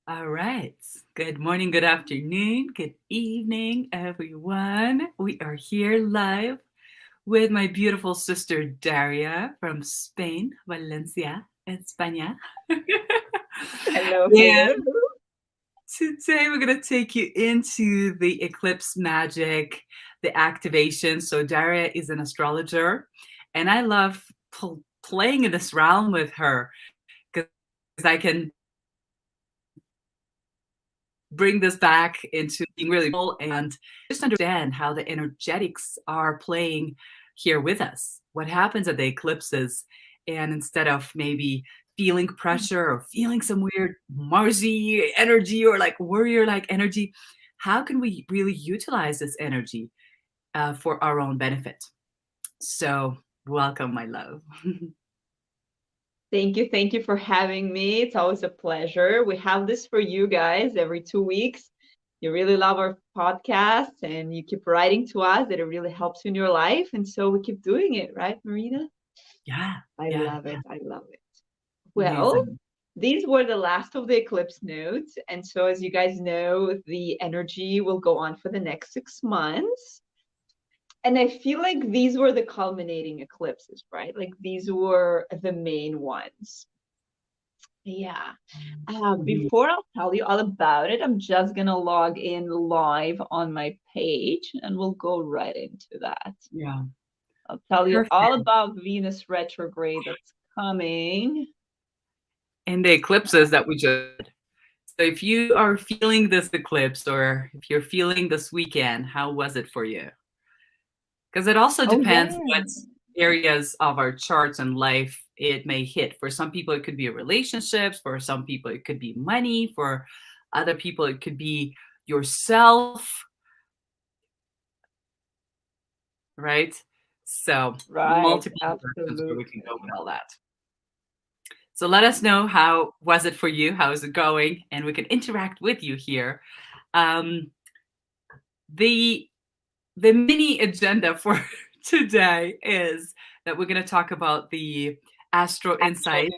All right. Good morning, good afternoon, good evening, everyone. We are here live with my beautiful sister Daria from Spain, Valencia, España. Hello, And hello. today we're going to take you into the eclipse magic, the activation. So, Daria is an astrologer, and I love playing in this realm with her because I can bring this back into being really cool and just understand how the energetics are playing here with us. What happens at the eclipses, and instead of maybe feeling pressure or feeling some weird Marsy energy or like warrior like energy, how can we really utilize this energy for our own benefit? So, welcome, my love. Thank you for having me. It's always a pleasure. We have this for you guys every 2 weeks. You really love our podcast and you keep writing to us that it really helps you in your life. And so we keep doing it, right, Marina? Yeah, I yeah, love yeah. it. I love it. Well, Amazing. these were the last of the eclipse nodes. And so, as you guys know, the energy will go on for the next 6 months. And I feel like these were the culminating eclipses, right? Like these were the main ones. Yeah. Mhm. Before I'll tell you all about it, I'm just gonna log in live on my page and we'll go right into that. Yeah, I'll tell you perfect. all about Venus retrograde that's coming. And the eclipses that we just so if you are feeling this eclipse or if you're feeling this weekend, how was it for you? Because it also Oh depends yeah. what areas of our charts and life it may hit. For some people, it could be relationships. For some people, it could be money. For other people, it could be yourself, right? So Right, multiple directions where we can go with absolutely. all that. So let us know how was it for you? How is it going? And we can interact with you here. Um, the the mini agenda for today is that we're going to talk about the astro insight.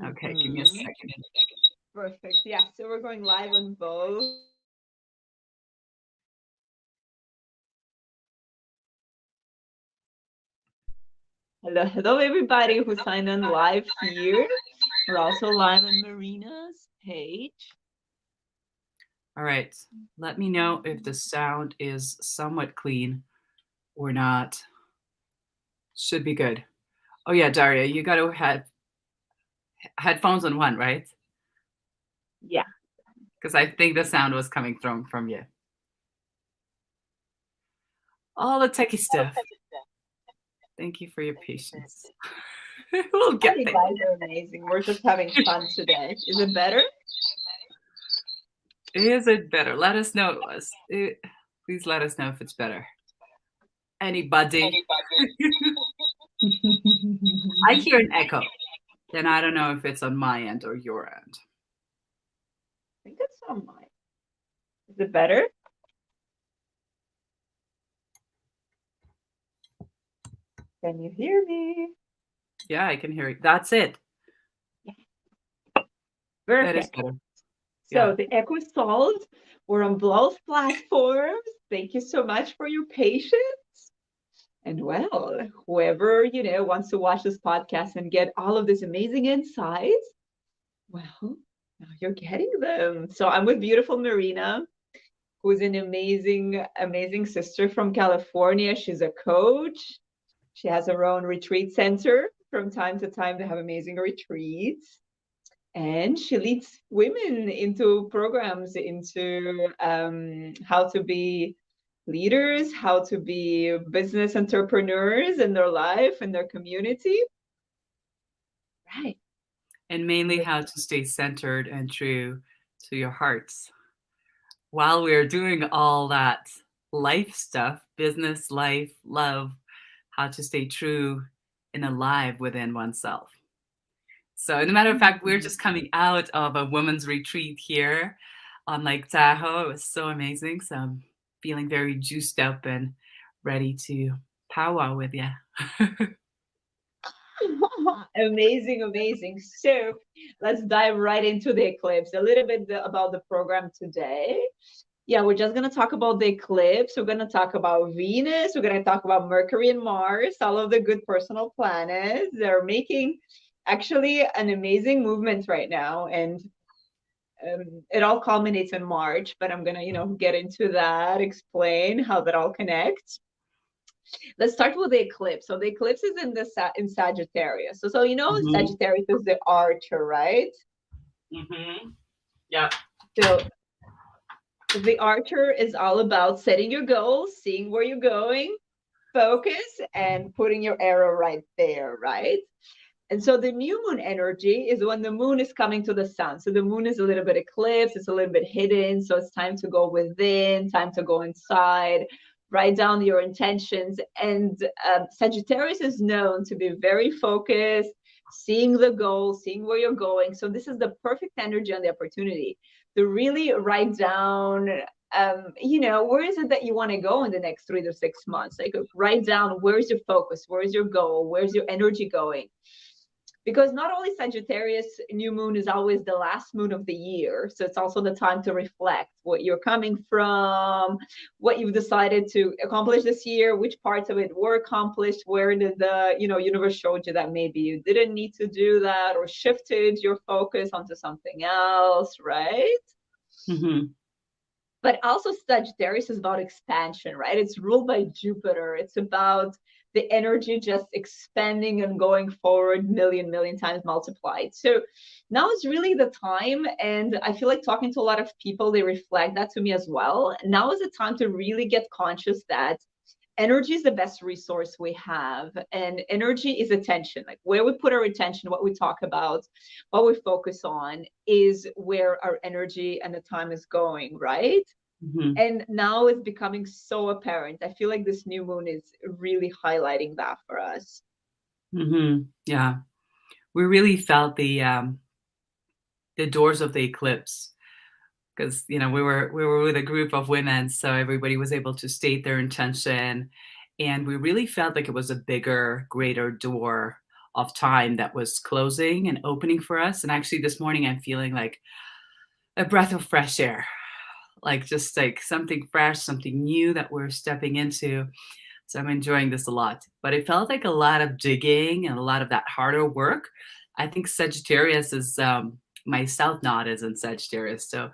Okay, give me a Hmm. second. Perfect. Yeah, so we're going live on both. Hello, hello, everybody who signed on live here. We're also live on Marina's page. All right, let me know if the sound is somewhat clean or not. Should be good. Oh yeah, Daria, you got to have headphones on one, right? Yeah. Because I think the sound was coming from you. All the techie stuff. Thank you for your patience. We'll Oh, get you there. guys are amazing. We're just having fun today. Is it better? Is it better? Let us know. Please let us know if it's better. Anybody? I hear an echo. Then I don't know if it's on my end or your end. I think it's on mine. Is it better? Can you hear me? Yeah, I can hear it. That's it. Yeah. That is Perfect. better. Yeah. So the echo is solved. We're on both platforms. Thank you so much for your patience. And well, whoever, wants to watch this podcast and get all of these amazing insights, well, now you're getting them. So I'm with beautiful Marina, who's an amazing, amazing sister from California. She's a coach. She has her own retreat center. From time to time, they have amazing retreats. And she leads women into programs, into how to be leaders, how to be business entrepreneurs in their life and their community. Right. And mainly how to stay centered and true to your hearts while we're doing all that life stuff, business, life, love, how to stay true and alive within oneself. So, as a matter of fact, we're just coming out of a women's retreat here on Lake Tahoe. It was so amazing. So, I'm feeling very juiced up and ready to powwow with you. Amazing, amazing. So let's dive right into the eclipse. A little bit about the program today. Yeah, we're just going to talk about the eclipse. We're going to talk about Venus. We're going to talk about Mercury and Mars, all of the good personal planets. They're making actually an amazing movement right now. And it all culminates in March, but I'm going to, get into that, explain how that all connects. Let's start with the eclipse. So the eclipse is in Sagittarius. So Mm-hmm. Sagittarius is the archer, right? Mm-hmm. Yeah. So the archer is all about setting your goals, seeing where you're going, focus, and putting your arrow right there, right? And so the new moon energy is when the moon is coming to the sun. So the moon is a little bit eclipsed, it's a little bit hidden. So it's time to go within, time to go inside, write down your intentions. And Sagittarius is known to be very focused, seeing the goal, seeing where you're going. So this is the perfect energy and the opportunity to really write down where is it that you want to go in the next 3 to 6 months? Like write down where's your focus, where's your goal, where's your energy going? Because not only Sagittarius new moon is always the last moon of the year, so it's also the time to reflect what you're coming from, what you've decided to accomplish this year, which parts of it were accomplished, where did the universe showed you that maybe you didn't need to do that or shifted your focus onto something else, right? Mm-hmm. But also Sagittarius is about expansion, right? It's ruled by Jupiter. It's about the energy just expanding and going forward million times multiplied. So now is really the time. And I feel like talking to a lot of people, they reflect that to me as well. Now is the time to really get conscious that energy is the best resource we have. And energy is attention. Like where we put our attention, what we talk about, what we focus on is where our energy and the time is going, right? Mm-hmm. And now it's becoming so apparent. I feel like this new moon is really highlighting that for us. Mm-hmm. Yeah. We really felt the doors of the eclipse because we were with a group of women, so everybody was able to state their intention, and we really felt like it was a bigger, greater door of time that was closing and opening for us. And actually, this morning I'm feeling like a breath of fresh air, like just like something fresh, something new that we're stepping into. So I'm enjoying this a lot. But it felt like a lot of digging and a lot of that harder work. I think Sagittarius is my south node is in Sagittarius. So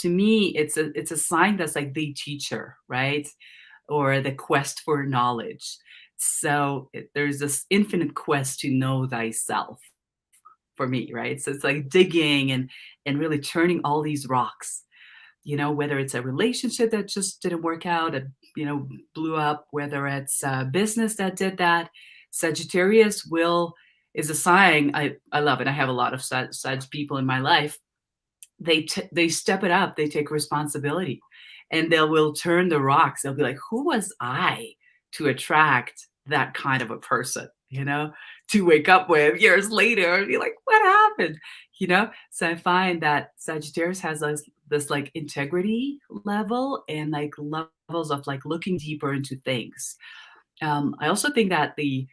to me, it's a sign that's like the teacher, right? Or the quest for knowledge. So there's this infinite quest to know thyself for me, right? So it's like digging and really turning all these rocks, whether it's a relationship that just didn't work out, blew up, whether it's a business that did that. Sagittarius will is a sign. I love it. I have a lot of Sag people in my life. They step it up. They take responsibility, and they will turn the rocks. They'll be like, "Who was I to attract that kind of a person?" To wake up with years later and be like, "What happened?" So I find that Sagittarius has this like integrity level and like levels of like looking deeper into things. I also think that the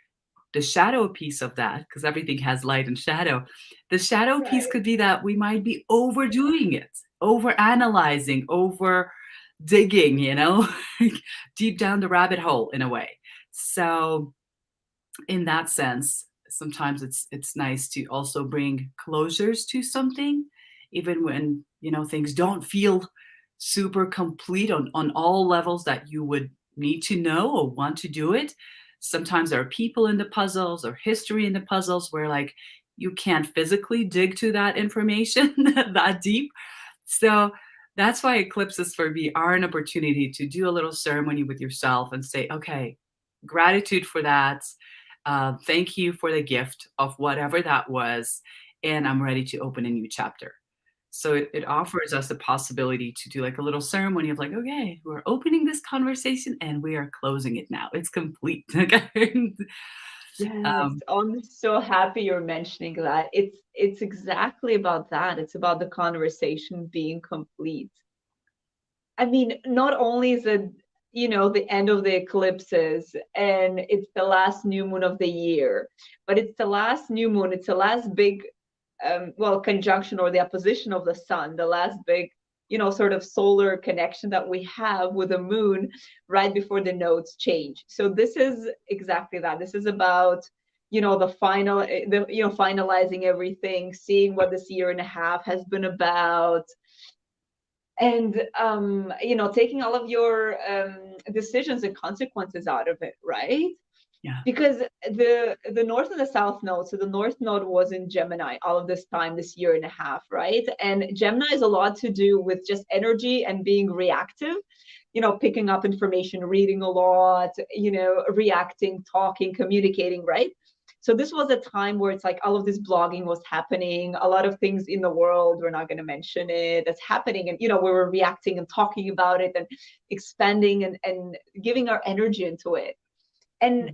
shadow piece of that, because everything has light and shadow, the shadow piece Right. could be that we might be overdoing it, over analyzing, over digging, deep down the rabbit hole in a way. So in that sense, sometimes it's nice to also bring closures to something, even when things don't feel super complete on all levels that you would need to know or want to do it. Sometimes there are people in the puzzles or history in the puzzles where like you can't physically dig to that information that deep. So that's why eclipses for me are an opportunity to do a little ceremony with yourself and say, okay, gratitude for that. Thank you for the gift of whatever that was. And I'm ready to open a new chapter. So it offers us the possibility to do like a little ceremony of like, okay, we're opening this conversation and we are closing it now. It's complete. Yes, um, I'm so happy you're mentioning that. It's exactly about that. It's about the conversation being complete. I mean, not only is it, the end of the eclipses, and it's the last new moon of the year. But it's the last new moon, it's the last big conjunction or the opposition of the sun, the last big, sort of solar connection that we have with the moon right before the nodes change. So this is exactly that. This is about, finalizing everything, seeing what this year and a half has been about, and taking all of your decisions and consequences out of it, right? Yeah. Because the north and the south node, so the north node was in Gemini all of this time, this year and a half, right? And Gemini is a lot to do with just energy and being reactive, picking up information, reading a lot, reacting, talking, communicating, right? So this was a time where it's like all of this blogging was happening, a lot of things in the world, we're not going to mention it, that's happening, and we were reacting and talking about it and expanding and giving our energy into it. And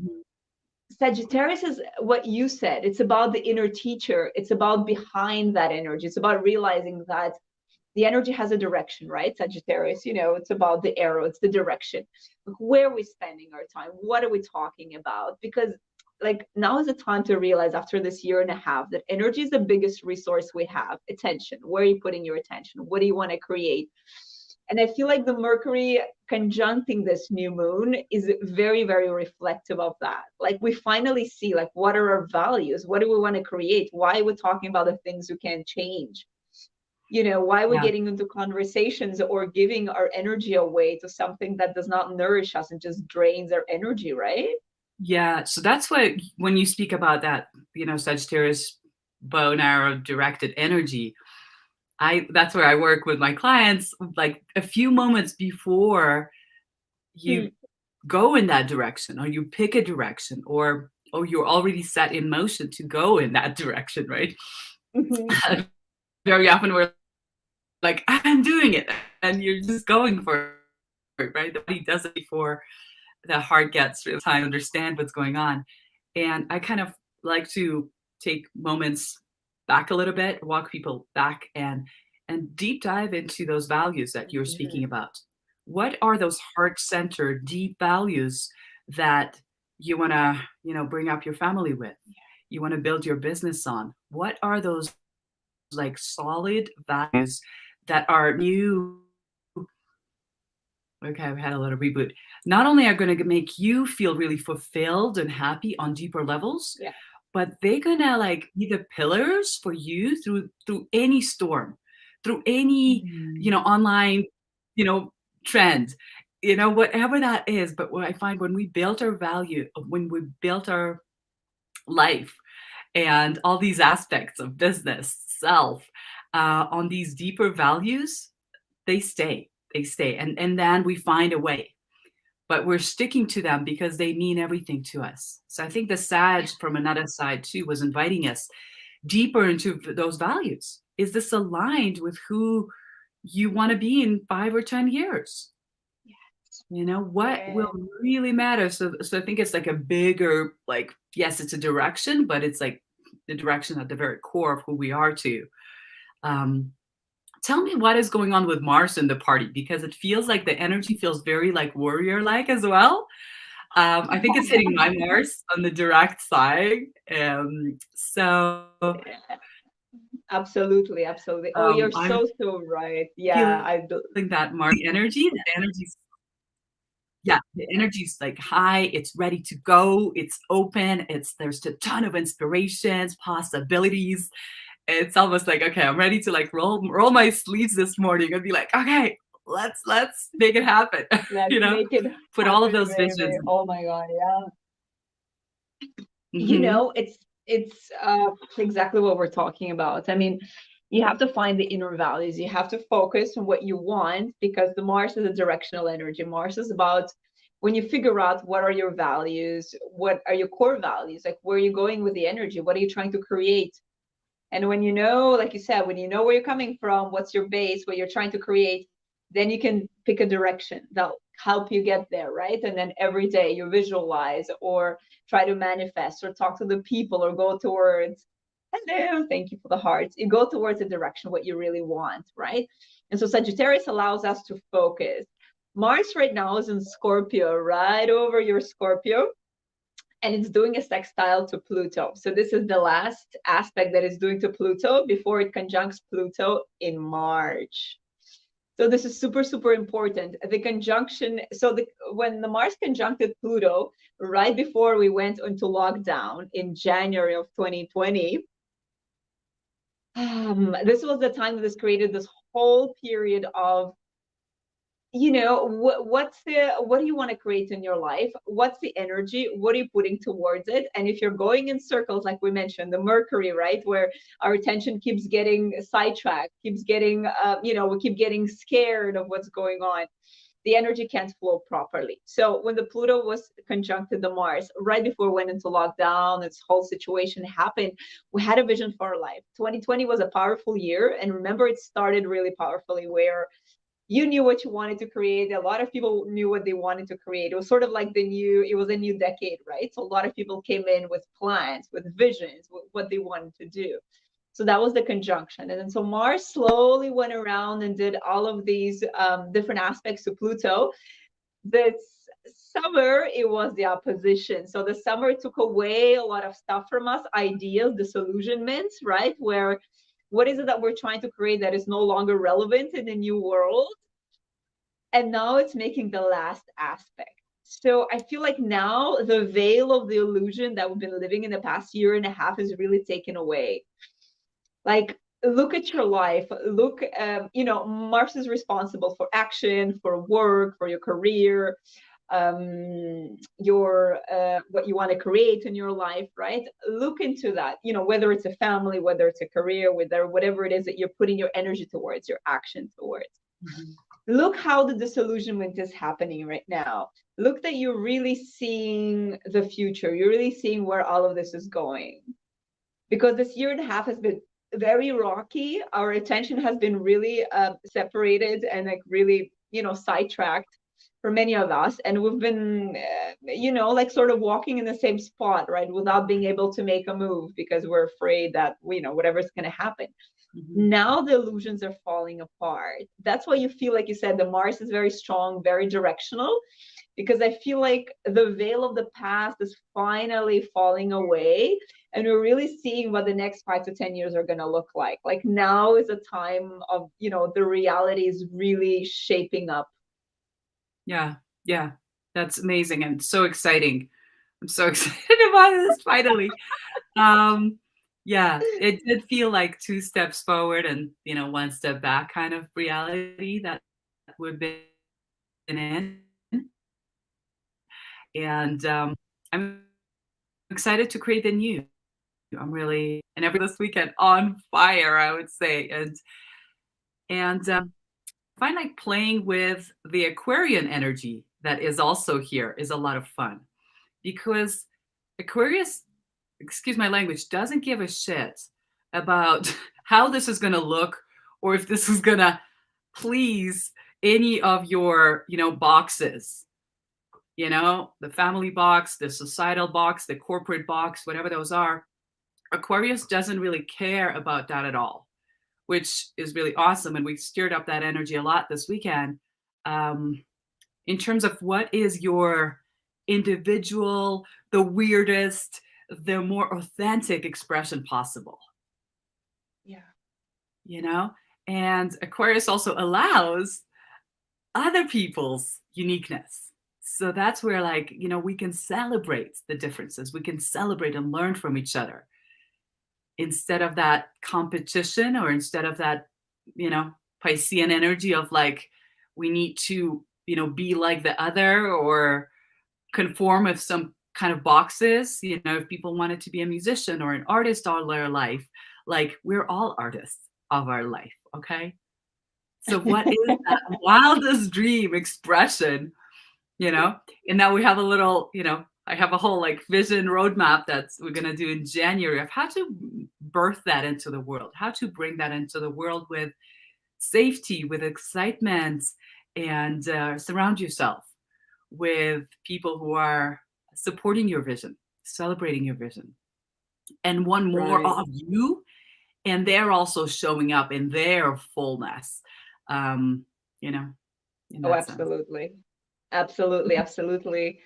Sagittarius is what you said. It's about the inner teacher. It's about behind that energy. It's about realizing that the energy has a direction, right? Sagittarius, it's about the arrow. It's the direction. Like, where are we spending our time? What are we talking about? Because like now is the time to realize after this year and a half that energy is the biggest resource we have. Attention. Where are you putting your attention? What do you want to create? And I feel like the Mercury conjuncting this new moon is very, very reflective of that. Like we finally see like what are our values? What do we want to create? Why are we talking about the things we can't change? Why are we getting into conversations or giving our energy away to something that does not nourish us and just drains our energy, right? Yeah. So that's what, when you speak about that, Sagittarius bow and arrow directed energy, that's where I work with my clients, like a few moments before you go in that direction, or you pick a direction, or you're already set in motion to go in that direction, right? Very often we're like, I'm doing it, and you're just going for it, right? The body does it before the heart gets real time to understand what's going on. And I kind of like to take moments back a little bit, walk people back, and deep dive into those values that you're speaking about. What are those heart-centered, deep values that you want to, bring up your family with? You want to build your business on? What are those like solid values that are new? Okay, we had a little reboot. Not only are going to make you feel really fulfilled and happy on deeper levels, but they're gonna like be the pillars for you through any storm, through any online trend, whatever that is. But what I find, when we built our value, when we built our life and all these aspects of business, self, on these deeper values, they stay. And then we find a way, but we're sticking to them because they mean everything to us. So I think the Sag from another side too was inviting us deeper into those values. Is this aligned with who you want to be in 5 or 10 years? What will really matter? So I think it's like a bigger, like, yes, it's a direction, but it's like the direction at the very core of who we are too. Tell me what is going on with Mars in the party, because it feels like the energy feels very like warrior-like as well. I think it's hitting my Mars on the direct side. So absolutely. Oh, you're so right. Yeah, I think that Mars energy, the energy's like high, it's ready to go, it's open, there's a ton of inspirations, possibilities. It's almost like, okay, I'm ready to like roll my sleeves this morning and be like, okay, let's make it happen. Let's make it put all of those visions. Oh my God, yeah. It's exactly what we're talking about. I mean, you have to find the inner values. You have to focus on what you want, because the Mars is a directional energy. Mars is about when you figure out what are your values, what are your core values, like where are you going with the energy, what are you trying to create. And when like you said, when you know where you're coming from, what's your base, what you're trying to create, then you can pick a direction that'll help you get there, right? And then every day you visualize or try to manifest or talk to the people or go towards, hello, thank you for the hearts. You go towards the direction, what you really want, right? And so Sagittarius allows us to focus. Mars right now is in Scorpio, right over your Scorpio, and it's doing a sextile to Pluto. So this is the last aspect that it's doing to Pluto before it conjuncts Pluto in March. So this is super, super important. The conjunction, so when the Mars conjuncted Pluto, right before we went into lockdown in January of 2020, this was the time that this created this whole period of, what do you want to create in your life? What's the energy? What are you putting towards it? And if you're going in circles, like we mentioned, the Mercury, right, where our attention keeps getting sidetracked, keeps getting, we keep getting scared of what's going on, the energy can't flow properly. So when the Pluto was conjuncted the Mars, right before we went into lockdown, this whole situation happened, we had a vision for our life. 2020 was a powerful year. And remember, it started really powerfully where you knew what you wanted to create. A lot of people knew what they wanted to create. It was sort of like it was a new decade, right? So a lot of people came in with plans, with visions, with what they wanted to do. So that was the conjunction. And then so Mars slowly went around and did all of these different aspects to Pluto. This summer, it was the opposition. So the summer took away a lot of stuff from us, ideas, disillusionments, right? Where what is it that we're trying to create that is no longer relevant in the new world? And now it's making the last aspect. So I feel like now the veil of the illusion that we've been living in the past year and a half is really taken away. Like, look at your life. Look, Mars is responsible for action, for work, for your career, your what you want to create in your life, right? Look into that, whether it's a family, whether it's a career, whatever it is that you're putting your energy towards, your action towards. Mm-hmm. Look how the disillusionment is happening right now. Look that you're really seeing the future. You're really seeing where all of this is going. Because this year and a half has been very rocky. Our attention has been really separated and like really, sidetracked for many of us. And we've been, like sort of walking in the same spot, right? Without being able to make a move because we're afraid that, whatever's going to happen. Mm-hmm. Now the illusions are falling apart. That's why you feel like you said the Mars is very strong, very directional, because I feel like the veil of the past is finally falling away. And we're really seeing what the next 5 to 10 years are going to look like. Like now is a time of, the reality is really shaping up. Yeah. Yeah. That's amazing and so exciting. I'm so excited about this finally. Yeah, it did feel like 2 steps forward and, 1 step back kind of reality that we've been in. And I'm excited to create the new. I'm really and every this weekend on fire, I would say. And I find like playing with the Aquarian energy that is also here is a lot of fun because Aquarius, excuse my language, doesn't give a shit about how this is going to look or if this is going to please any of your, boxes. The family box, the societal box, the corporate box, whatever those are. Aquarius doesn't really care about that at all, which is really awesome. And we stirred up that energy a lot this weekend in terms of what is your individual, the weirdest, the more authentic expression possible. Yeah. And Aquarius also allows other people's uniqueness. So that's where we can celebrate the differences. We can celebrate and learn from each other instead of that competition or instead of that, Piscean energy of we need to, be like the other or conform with some kind of boxes. If people wanted to be a musician or an artist all their life, we're all artists of our life. Okay. So what is that wildest dream expression, and now we have a little, I have a whole vision roadmap that's we're going to do in January of how to birth that into the world, how to bring that into the world with safety, with excitement, and surround yourself with people who are supporting your vision, celebrating your vision, and want more of you. And they're also showing up in their fullness, in Oh, that sense. absolutely. Absolutely, absolutely.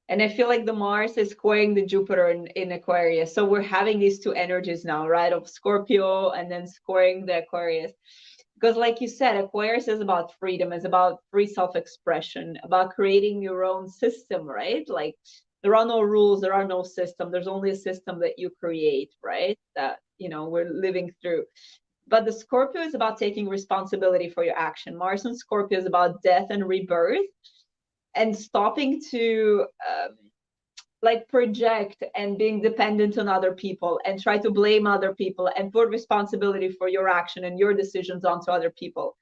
And I feel like the Mars is squaring the Jupiter in Aquarius. So we're having these two energies now, right? Of Scorpio and then squaring the Aquarius. Because, like you said, Aquarius is about freedom, it's about free self expression, about creating your own system, right? Like there are no rules, there are no system. There's only a system that you create, right? That, we're living through. But the Scorpio is about taking responsibility for your action. Mars and Scorpio is about death and rebirth and stopping to like project and being dependent on other people and try to blame other people and put responsibility for your action and your decisions onto other people.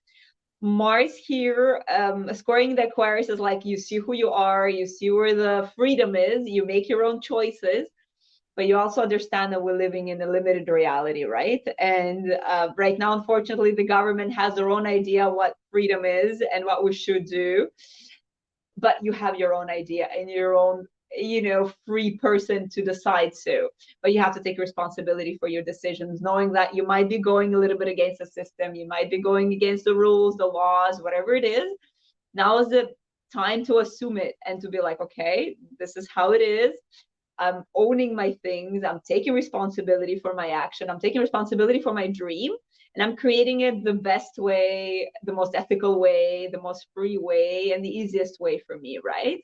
Mars here, scoring the Aquarius is like you see who you are, you see where the freedom is, you make your own choices, but you also understand that we're living in a limited reality, right? And right now, unfortunately, the government has their own idea what freedom is and what we should do, but you have your own idea and your own free person to decide. So but you have to take responsibility for your decisions, knowing that you might be going a little bit against the system, you might be going against the rules, the laws, whatever it is. Now is the time to assume it and to be like, okay, this is how it is. I'm owning my things, I'm taking responsibility for my action, I'm taking responsibility for my dream, and I'm creating it the best way, the most ethical way, the most free way, and the easiest way for me, right?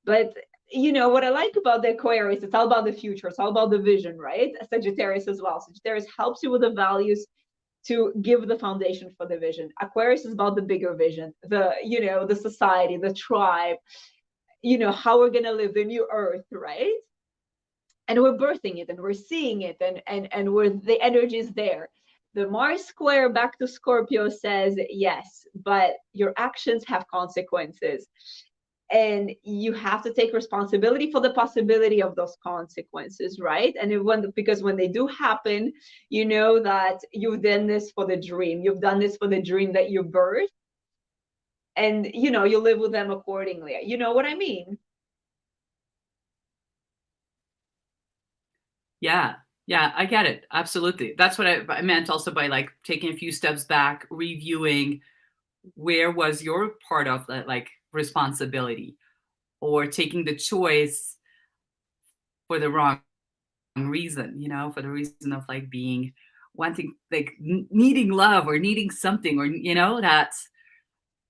But what I like about the Aquarius, it's all about the future, it's all about the vision, right? Sagittarius as well. Sagittarius helps you with the values to give the foundation for the vision. Aquarius is about the bigger vision, the society, the tribe, how we're gonna live the new earth, right? And we're birthing it and we're seeing it, and we're the energy is there. The Mars square back to Scorpio says yes, but your actions have consequences, and you have to take responsibility for the possibility of those consequences, right? And because when they do happen, you know that you've done this for the dream, you've done this for the dream that you birthed, and you live with them accordingly. You know what I mean? Yeah. Yeah, I get it. Absolutely. That's what I meant also by like taking a few steps back, reviewing where was your part of that like responsibility, or taking the choice for the wrong reason, for the reason of like being wanting like needing love or needing something, or that's,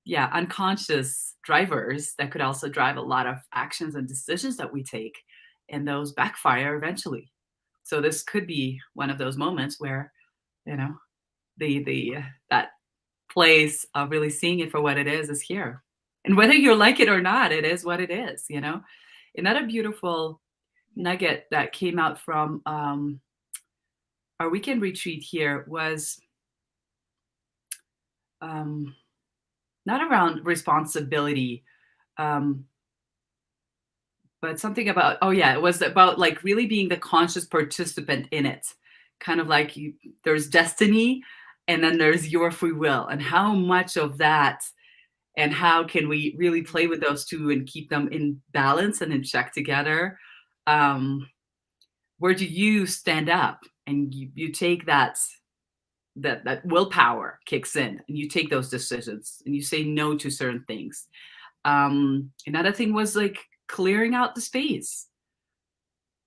yeah, unconscious drivers that could also drive a lot of actions and decisions that we take, and those backfire eventually. So this could be one of those moments where, you know, the that place of really seeing it for what it is here. And whether you like it or not, it is what it is. Another beautiful nugget that came out from our weekend retreat here was um, not around responsibility, um, but something about, oh yeah, it was about like really being the conscious participant in it. Kind of like there's destiny and then there's your free will, and how much of that, and how can we really play with those two and keep them in balance and in check together. Where do you stand up and you take that willpower kicks in, and you take those decisions and you say no to certain things. Another thing was like clearing out the space.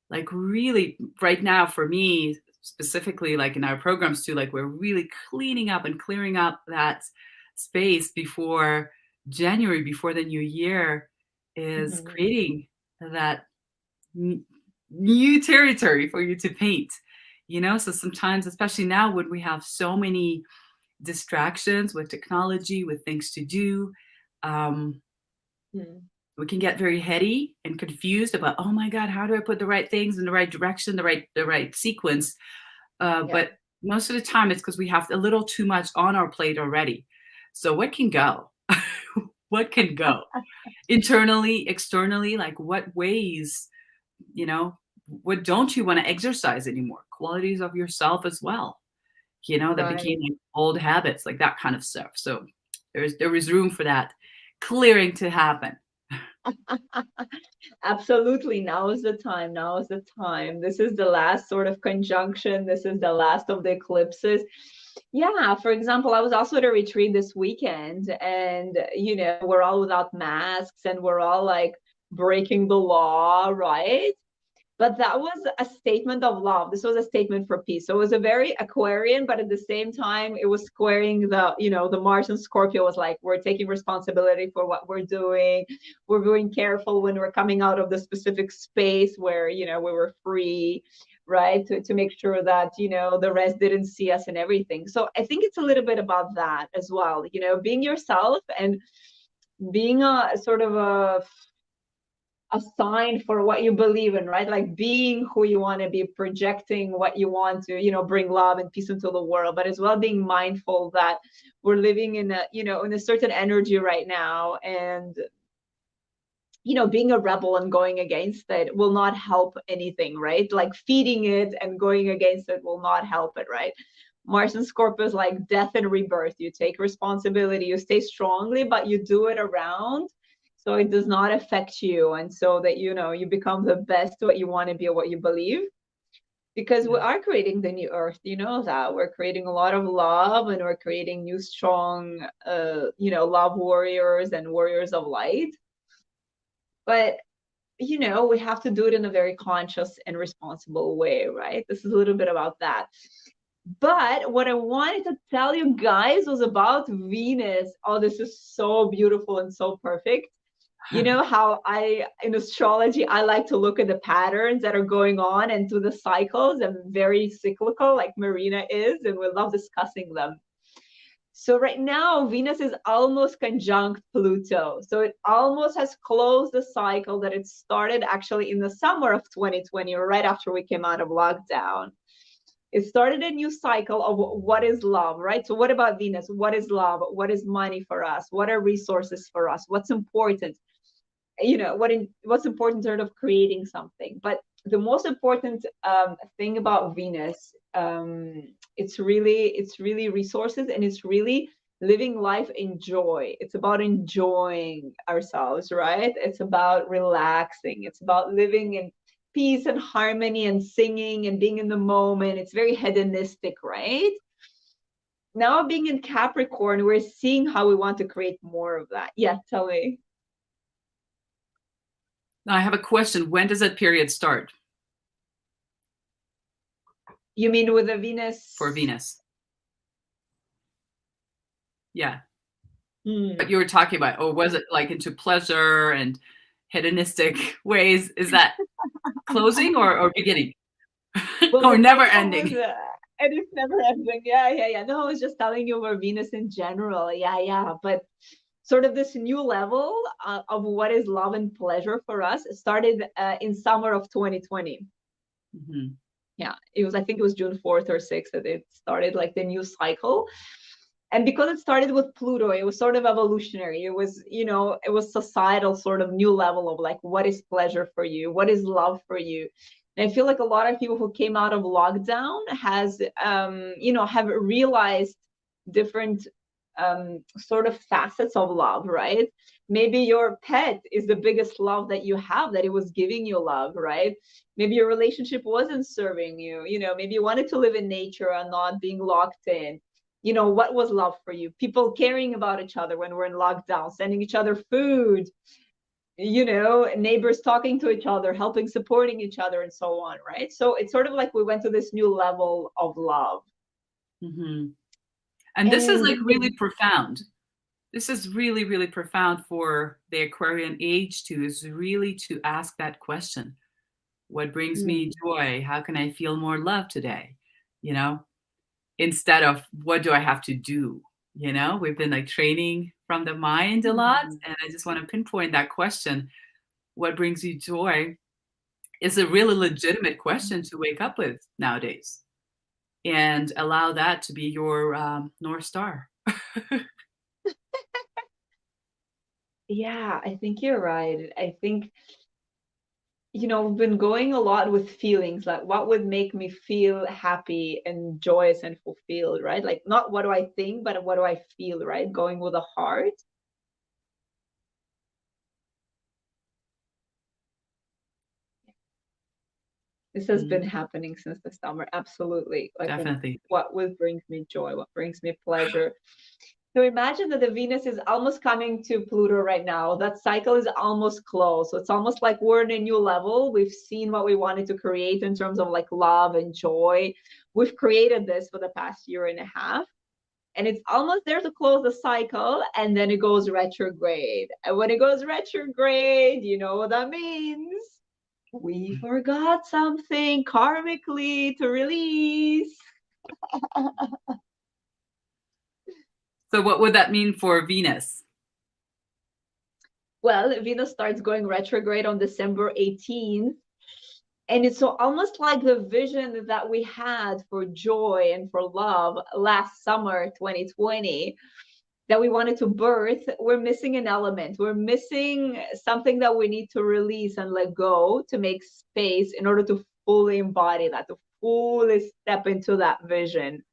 Like really right now for me specifically, like in our programs too, like we're really cleaning up and clearing up that space before January, before the new year, is Mm-hmm. creating that new territory for you to paint. So sometimes, especially now when we have so many distractions with technology, with things to do, um, Mm-hmm. we can get very heady and confused about, oh my God, how do I put the right things in the right direction, the right sequence? Yeah. But most of the time it's because we have a little too much on our plate already. So what can go? What can go? Internally, externally, like what ways, you know, what don't you want to exercise anymore? Qualities of yourself as well, that Right. became like old habits, like that kind of stuff. So there was room for that clearing to happen. Absolutely. Now is the time. Now is the time. This is the last sort of conjunction. This is the last of the eclipses. Yeah, for example, I was also at a retreat this weekend, and we're all without masks and we're all like breaking the law, right? But that was a statement of love. This was a statement for peace. So it was a very Aquarian, but at the same time, it was squaring the Mars and Scorpio was like, we're taking responsibility for what we're doing. We're being careful when we're coming out of the specific space where, we were free, right? To make sure that, the rest didn't see us and everything. So I think it's a little bit about that as well, being yourself and being a sort of a sign for what you believe in, right? Like being who you want to be, projecting what you want to, bring love and peace into the world, but as well being mindful that we're living in a certain energy right now, and being a rebel and going against it will not help anything, right? Like feeding it and going against it will not help it, right? Mars and Scorpio is like death and rebirth. You take responsibility, you stay strongly, but you do it around so it does not affect you, and so that you become the best what you want to be or what you believe. Because we are creating the new earth, that we're creating a lot of love, and we're creating new strong love warriors and warriors of light. But we have to do it in a very conscious and responsible way, right? This is a little bit about that. But what I wanted to tell you guys was about Venus. Oh, this is so beautiful and so perfect. You know how in astrology, I like to look at the patterns that are going on and to the cycles. I'm very cyclical, like Marina is, and we love discussing them. So right now, Venus is almost conjunct Pluto. So it almost has closed the cycle that it started actually in the summer of 2020, or right after we came out of lockdown. It started a new cycle of what is love, right? So what about Venus? What is love? What is money for us? What are resources for us? What's important? What's important in terms of creating something. But the most important thing about Venus, it's really resources, and it's really living life in joy. It's about enjoying ourselves, right? It's about relaxing. It's about living in peace and harmony and singing and being in the moment. It's very hedonistic, right? Now being in Capricorn, we're seeing how we want to create more of that. Yeah, tell me. Now, I have a question. When does that period start You mean with the Venus? for Venus? Yeah. Hmm. What you were talking about, or was it like into pleasure and hedonistic ways? Is that closing or beginning? Well, Or never depending on ending? and it's never ending. Yeah. No, I was just telling you about Venus in general. Yeah. But sort of this new level of what is love and pleasure for us started in summer of 2020. Mm-hmm. Yeah, I think it was June 4th or 6th that it started, like the new cycle. And because it started with Pluto, it was sort of evolutionary. It was, it was societal sort of new level of like, what is pleasure for you? What is love for you? And I feel like a lot of people who came out of lockdown have realized different sort of facets of love, right? Maybe your pet is the biggest love that you have, that it was giving you love, right? Maybe your relationship wasn't serving you, maybe you wanted to live in nature and not being locked in. What was love for you? People caring about each other when we're in lockdown, sending each other food, neighbors talking to each other, helping, supporting each other, and so on, right? So it's sort of like we went to this new level of love. Mm-hmm. And this is And like really profound. This is really, really profound for the Aquarian age too, is really to ask that question. What brings me joy? How can I feel more love today? Instead of what do I have to do? We've been like training from the mind a lot. And I just want to pinpoint that question. What brings you joy is a really legitimate question to wake up with nowadays, and allow that to be your North Star. yeah, I think you're right. I think we've been going a lot with feelings, like what would make me feel happy and joyous and fulfilled, right? Like not what do I think, but what do I feel, right? Going with the heart. This has been Mhm. happening since the summer. Absolutely. Like Definitely. what brings me joy, what brings me pleasure. So imagine that the Venus is almost coming to Pluto right now. That cycle is almost closed. So it's almost like we're in a new level. We've seen what we wanted to create in terms of like love and joy. We've created this for the past year and a half. And it's almost there to close the cycle, and then it goes retrograde. And when it goes retrograde, you know what that means? We forgot something karmically to release. So what would that mean for Venus? Well, Venus starts going retrograde on December 18th. And it's so almost like the vision that we had for joy and for love last summer, 2020, that we wanted to birth. We're missing an element. We're missing something that we need to release and let go to make space in order to fully embody that, to fully step into that vision.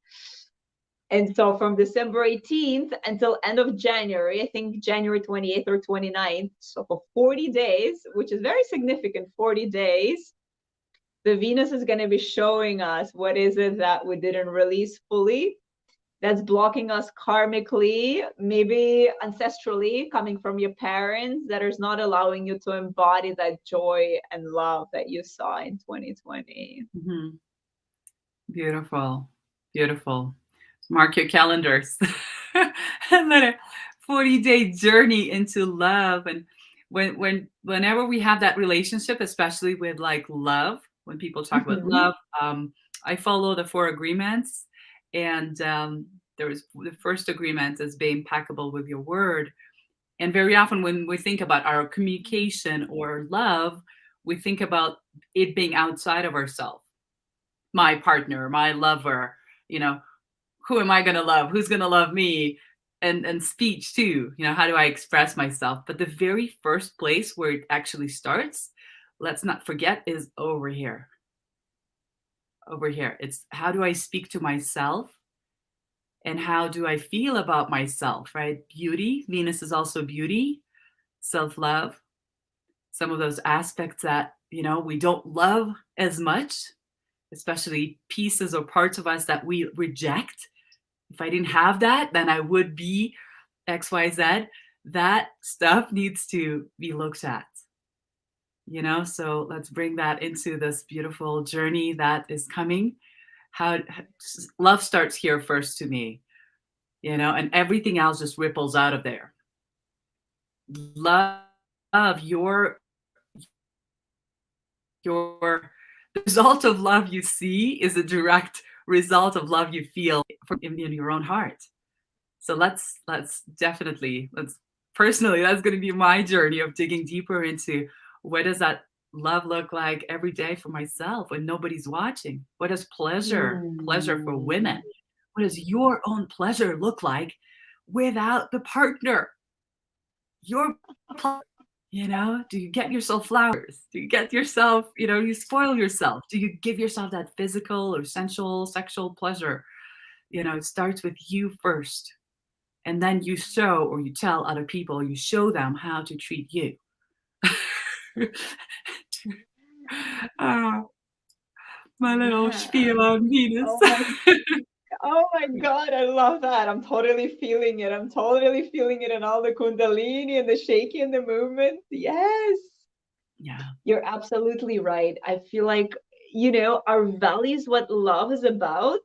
And so from December 18th until end of January, I think January 28th or 29th, so for 40 days, which is very significant, 40 days, the Venus is going to be showing us what is it that we didn't release fully, that's blocking us karmically, maybe ancestrally, coming from your parents, that is not allowing you to embody that joy and love that you saw in 2020. Mhm. Beautiful. Beautiful. Mark your calendars. And then a 40-day journey into love. And whenever we have that relationship, especially with like love, when people talk about Mm-hmm. love, I follow the 4 agreements. And there was the first agreement is be impeccable with your word. And very often when we think about our communication or love, we think about it being outside of ourselves. My partner, my lover, you know, who am I going to love? Who's going to love me? And speech too. How do I express myself? But the very first place where it actually starts, let's not forget, is over here. Over here. It's how do I speak to myself and how do I feel about myself, right? Beauty. Venus is also beauty, self love, some of those aspects that, we don't love as much, especially pieces or parts of us that we reject. If I didn't have that, then I would be XYZ. That stuff needs to be looked at, So let's bring that into this beautiful journey that is coming. How love starts here first to me, and everything else just ripples out of there. Love your the result of love you see is a direct result of love you feel in your own heart. So let's definitely let's personally that's going to be my journey of digging deeper into what does that love look like every day for myself when nobody's watching. What does pleasure for Mm. women? What does your own pleasure look like without the partner? Your pleasure. Do you get yourself flowers? Do you get yourself, you spoil yourself? Do you give yourself that physical or sensual, sexual pleasure? It starts with you first. And then you show or you tell other people, you show them how to treat you. Ah, my little Yeah. spiel on Venus. Oh my Oh my God, I love that. I'm totally feeling it. I'm totally feeling it in all the kundalini and the shaking and the movement. Yes, Yeah. you're absolutely right. I feel like, our values, what love is about,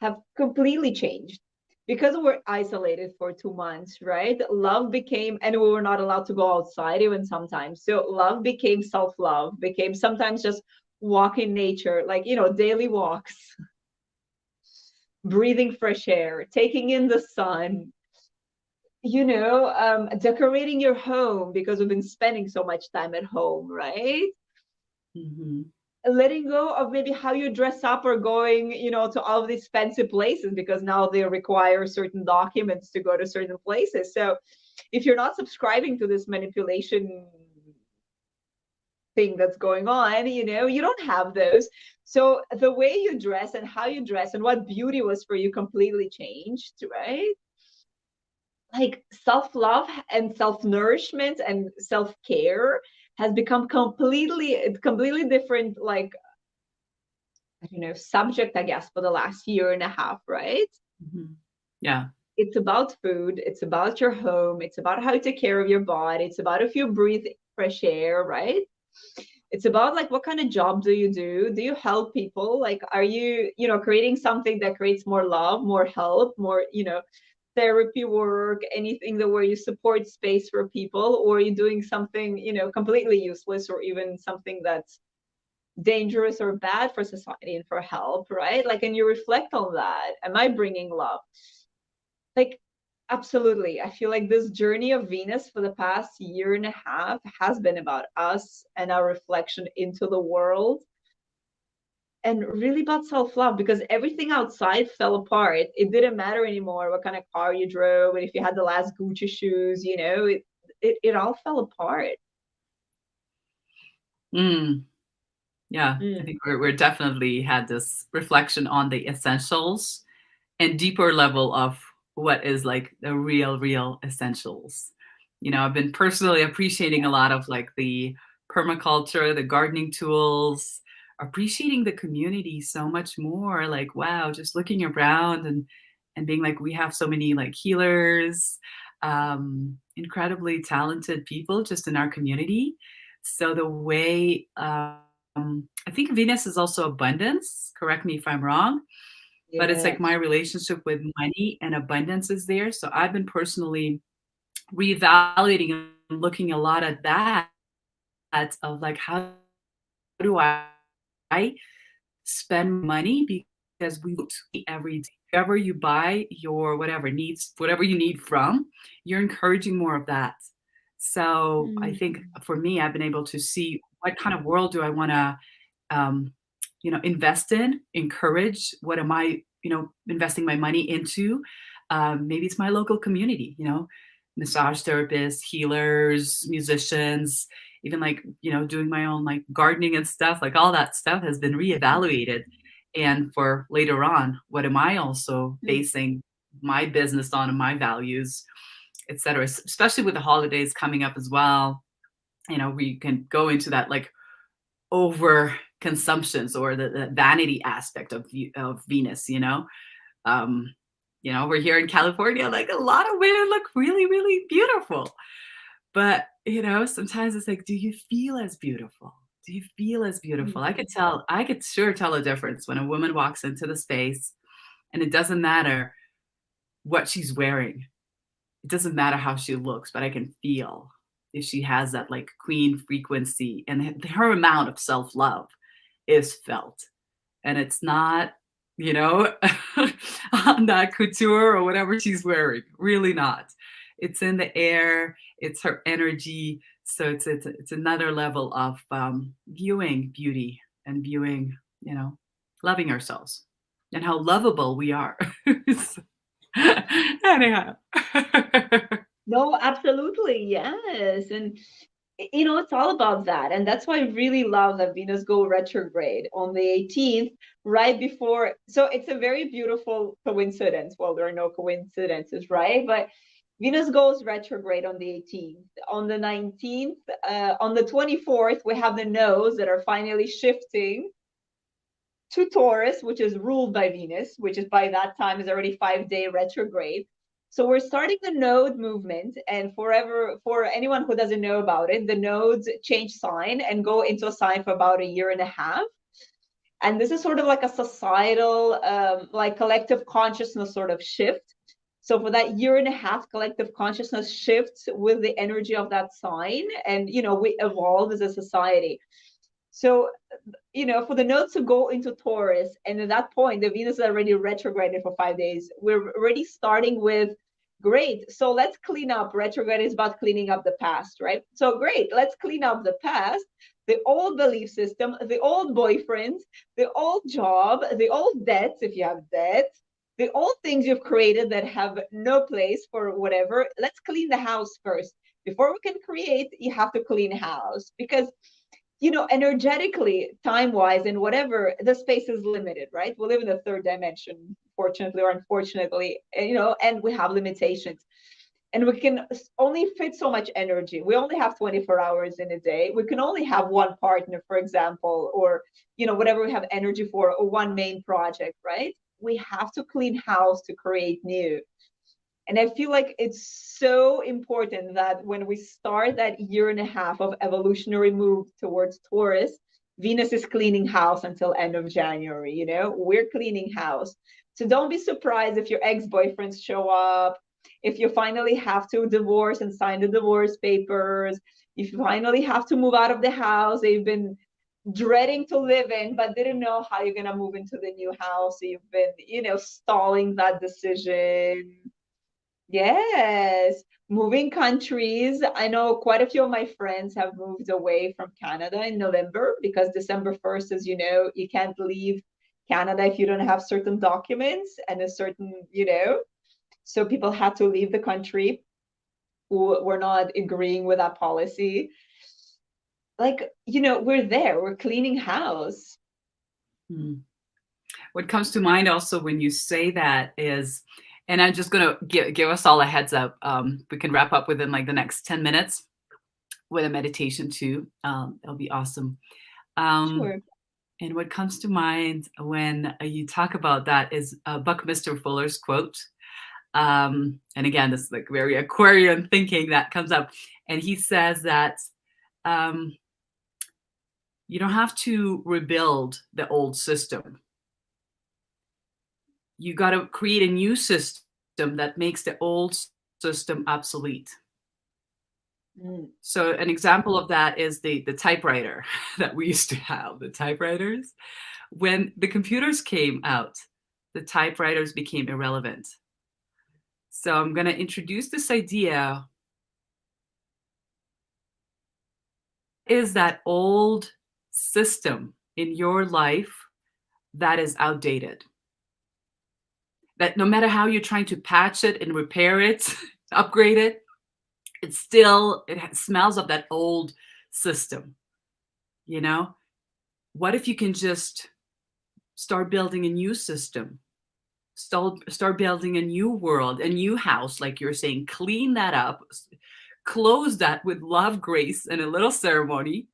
have completely changed because we're isolated for 2 months, right? Love became, and we were not allowed to go outside even sometimes. So love became self-love, became sometimes just walk in nature, like, daily walks, breathing fresh air, taking in the sun, decorating your home because we've been spending so much time at home, right? Mhm. Letting go of maybe how you dress up or going, to all of these fancy places because now they require certain documents to go to certain places. So if you're not subscribing to this manipulation thing that's going on, you don't have those. So the way you dress and how you dress and what beauty was for you completely changed, right? Like self-love and self-nourishment and self-care has become completely different, like I don't know, subject, I guess, for the last year and a half, right? Mm-hmm. Yeah. It's about food, it's about your home, it's about how you take care of your body, it's about if you breathe fresh air, right? It's about like what kind of job do you do? Do you help people? Like, are you, creating something that creates more love, more help, more, therapy work, anything that where you support space for people, or are you doing something, completely useless, or even something that's dangerous or bad for society and for help, right? Like, and you reflect on that. Am I bringing love? Like, absolutely. I feel like this journey of Venus for the past year and a half has been about us and our reflection into the world, and really about self-love, because everything outside fell apart. It didn't matter anymore what kind of car you drove and if you had the last Gucci shoes, it all fell apart. Mm. Yeah. I Mm. think we're definitely had this reflection on the essentials and deeper level of what is like the real essentials. I've been personally appreciating a lot of like the permaculture, the gardening tools, appreciating the community so much more. Like, wow, just looking around and being like, we have so many like healers, incredibly talented people just in our community. So the way I think Venus is also abundance. Correct me if I'm wrong, but it's like Yes. my relationship with money and abundance is there. So I've been personally reevaluating and looking a lot at that of like how do I spend money, because we look every day. Wherever you buy your whatever needs, whatever you need from, you're encouraging more of that. So I think Mm. for me, I've been able to see what kind of world do I want to um, invest in, encourage. What am I, investing my money into? Maybe it's my local community, massage therapists, healers, musicians, even like, doing my own like gardening and stuff, like all that stuff has been reevaluated. And for later on, what am I also Mm. basing my business on and my values, et cetera, especially with the holidays coming up as well. We can go into that like over consumptions or the vanity aspect of Venus. Um, we're here in California, like a lot of women look really, really beautiful. But, sometimes it's like, do you feel as beautiful? Do you feel as beautiful? Mm. I could sure tell a difference when a woman walks into the space, and it doesn't matter what she's wearing. It doesn't matter how she looks, but I can feel if she has that like queen frequency, and her amount of self-love is felt. And it's not, you know, on that couture or whatever she's wearing. Really not. It's in the air. It's her energy. So it's another level of viewing beauty and viewing, loving ourselves and how lovable we are. So, anyhow. No, absolutely. Yes. And it's all about that. And that's why I really love that Venus go retrograde on the 18th, right before. So it's a very beautiful coincidence. Well, there are no coincidences, right? But Venus goes retrograde on the 18th. On the 19th, on the 24th, we have the nodes that are finally shifting to Taurus, which is ruled by Venus, which is by that time is already 5-day retrograde. So we're starting the node movement, and for anyone who doesn't know about it, the nodes change sign and go into a sign for about a year and a half. And this is sort of like a societal, like collective consciousness sort of shift. So for that year and a half, collective consciousness shifts with the energy of that sign, and we evolve as a society. So for the nodes to go into Taurus, and at that point, the Venus is already retrograded for 5 days. We're already starting with great. So let's clean up. Retrograde is about cleaning up the past, right? So great. Let's clean up the past, the old belief system, the old boyfriends, the old job, the old debts, if you have debt, the old things you've created that have no place for whatever. Let's clean the house first. Before we can create, you have to clean house, because energetically, time wise, and whatever, the space is limited, right? We live in the third dimension, fortunately or unfortunately, and we have limitations. and we can only fit so much energy. We only have 24 hours in a day. We can only have one partner, for example, or whatever we have energy for, or one main project, right? We have to clean house to create new. And I feel like it's so important that when we start that year and a half of evolutionary move towards Taurus, Venus is cleaning house until end of January, we're cleaning house. So don't be surprised if your ex-boyfriends show up, if you finally have to divorce and sign the divorce papers, if you finally have to move out of the house they've been dreading to live in, but didn't know how you're going to move into the new house. So you've been, stalling that decision. Yes, moving countries. I know quite a few of my friends have moved away from Canada in November because December 1st, as you know, you can't leave Canada if you don't have certain documents and a certain, so people had to leave the country who were not agreeing with that policy. Like, we're there, we're cleaning house. Hmm. What comes to mind also when you say that is, and I'm just going to give us all a heads up. We can wrap up within like the next 10 minutes with a meditation too. It'll be awesome. Sure. And what comes to mind when you talk about that is Buckminster Fuller's quote. And again, this is like very Aquarian thinking that comes up. And he says that you don't have to rebuild the old system. You got to create a new system that makes the old system obsolete. So an example of that is the typewriter that we used to have, the typewriters. When the computers came out, the typewriters became irrelevant. So I'm going to introduce this idea. Is that old system in your life that is outdated? That no matter how you're trying to patch it and repair it, upgrade it, it smells of that old system. What if you can just start building a new system? Start building a new world, a new house, like you're saying, clean that up, close that with love, grace, and a little ceremony.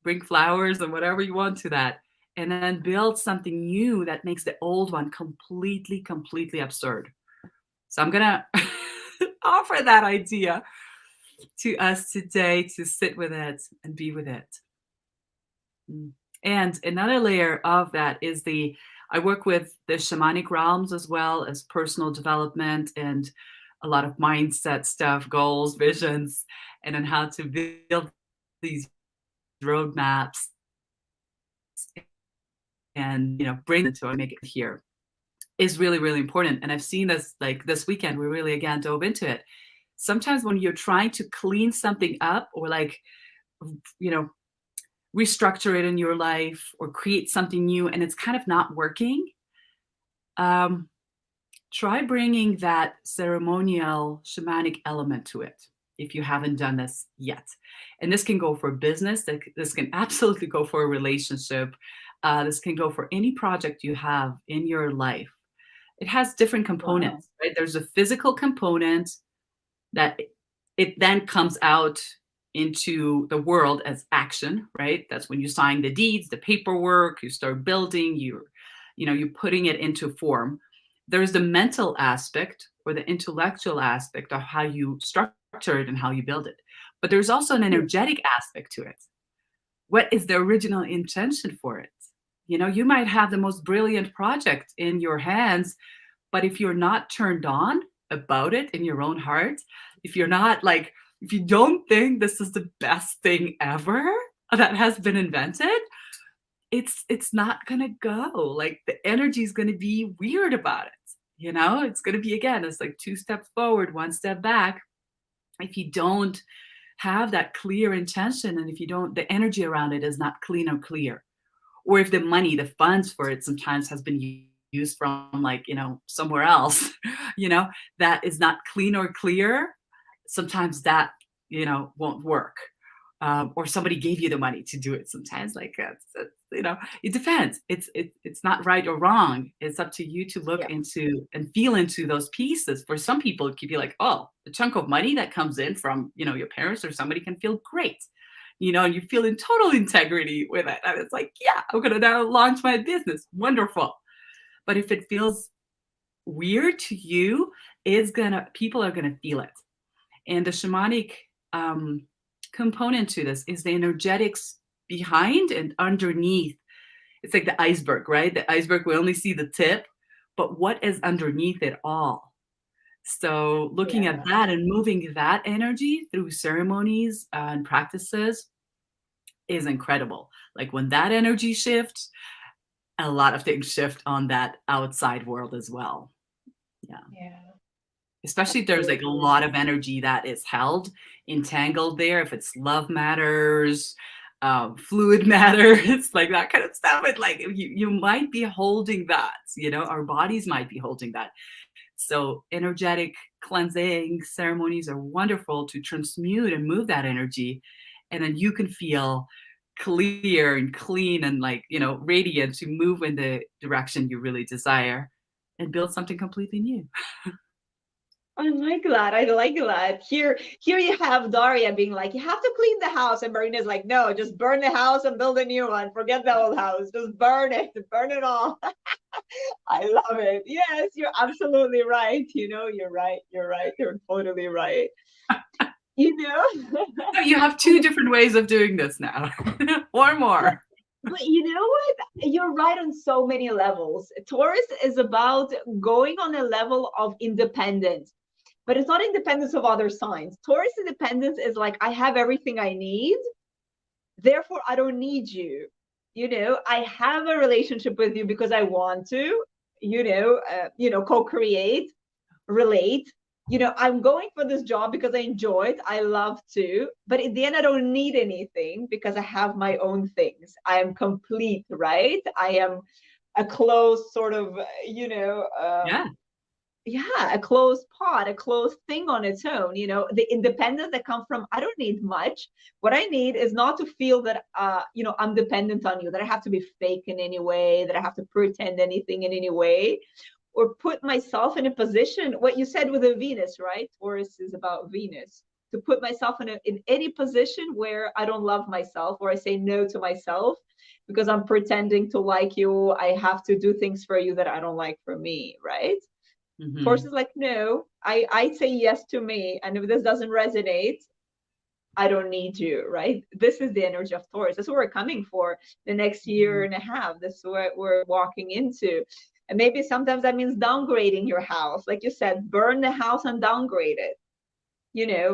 Bring flowers and whatever you want to that. And then build something new that makes the old one completely, completely absurd. So I'm going to offer that idea to us today to sit with it and be with it. And another layer of that is I work with the shamanic realms as well as personal development and a lot of mindset stuff, goals, visions, and on how to build these roadmaps and bring it to make it here is really, really important. And I've seen this like this weekend, we really again dove into it. Sometimes when you're trying to clean something up or like restructure it in your life or create something new and it's kind of not working, try bringing that ceremonial shamanic element to it if you haven't done this yet. And this can go for business, this can absolutely go for a relationship, this can go for any project you have in your life. It has different components, right? There's a physical component that it then comes out into the world as action, right? That's when you sign the deeds, the paperwork, you start building, you're putting it into form. There's the mental aspect or the intellectual aspect of how you structure it and how you build it. But there's also an energetic aspect to it. What is the original intention for it? You might have the most brilliant project in your hands, but if you're not turned on about it in your own heart, if you don't think this is the best thing ever that has been invented, it's not gonna go. Like the energy is gonna be weird about it. It's gonna be, again, it's like 2 steps forward, 1 step back. If you don't have that clear intention and if the energy around it is not clean or clear, or if the funds for it sometimes has been used from somewhere else, that is not clean or clear, sometimes that, won't work. or somebody gave you the money to do it sometimes. Like, it depends. It's not right or wrong. It's up to you to look Yeah. into and feel into those pieces. For some people, it could be like, oh, the chunk of money that comes in from, your parents or somebody can feel great. And you feel in total integrity with it. And it's like, yeah, I'm gonna now launch my business. Wonderful. But if it feels weird to you, people are gonna feel it. And the shamanic component to this is the energetics behind and underneath. It's like the iceberg, right? The iceberg, we only see the tip, but what is underneath it all? So looking at Yeah. that and moving that energy through ceremonies and practices is incredible. Like when that energy shifts, a lot of things shift on that outside world as well. Yeah. Yeah. Especially if there's like a Absolutely. lot of energy that is held, entangled there. If it's love matters, fluid matters, like that kind of stuff. It's like you might be holding that, our bodies might be holding that. So energetic cleansing ceremonies are wonderful to transmute and move that energy. And then you can feel clear and clean and like, radiant to move in the direction you really desire and build something completely new. I like that. I like that. Here you have Daria being like, you have to clean the house, and Marina's like, no, just burn the house and build a new one. Forget the old house. Just burn it all. I love it. Yes, you're absolutely right. You're right. You're right. You're totally right. You know? So you have two different ways of doing this now, or But more. but you know what? You're right on so many levels. Taurus is about going on a level of independence, but it's not independence of other signs. Taurus independence is like, I have everything I need, therefore I don't need you. I have a relationship with you because I want to, co-create, relate. I'm going for this job because I enjoy it. I love to, but in the end, I don't need anything because I have my own things. I am complete, right? I am a closed sort of, Yeah. yeah, a closed pod, a closed thing on its own. The independence that comes from, I don't need much. What I need is not to feel that, I'm dependent on you, that I have to be fake in any way, that I have to pretend anything in any way, or put myself in a position, what you said with the Venus, right? Taurus is about Venus. To put myself in any position where I don't love myself, or I say no to myself because I'm pretending to like you. I have to do things for you that I don't like for me, right? Taurus Mm-hmm. is like, no, I say yes to me. And if this doesn't resonate, I don't need you, right? This is the energy of Taurus. That's what we're coming for the next year and a half. This is what we're walking into. And maybe sometimes that means downgrading your house. Like you said, burn the house and downgrade it.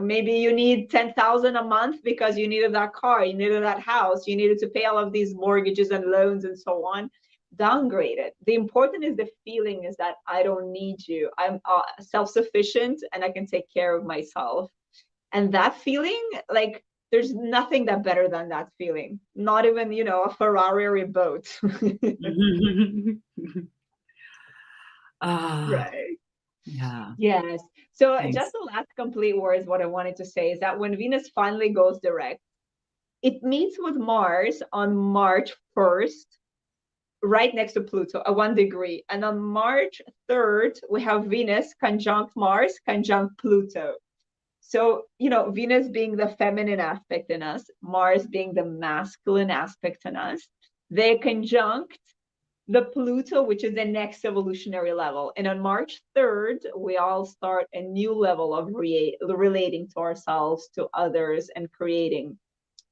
Maybe you need 10,000 a month because you needed that car, you needed that house, you needed to pay all of these mortgages and loans and so on. Downgrade it. The important is the feeling is that I don't need you. I'm self-sufficient and I can take care of myself. And that feeling, like, there's nothing that better than that feeling. Not even, a Ferrari or a boat. Ah, Right. yeah. Yes. So just Thanks. the last complete words, what I wanted to say is that when Venus finally goes direct, it meets with Mars on March 1st, right next to Pluto, a 1 degree. And on March 3rd, we have Venus conjunct Mars, conjunct Pluto. So, Venus being the feminine aspect in us, Mars being the masculine aspect in us, they conjunct the Pluto, which is the next evolutionary level. And on March 3rd, we all start a new level of relating to ourselves, to others, and creating.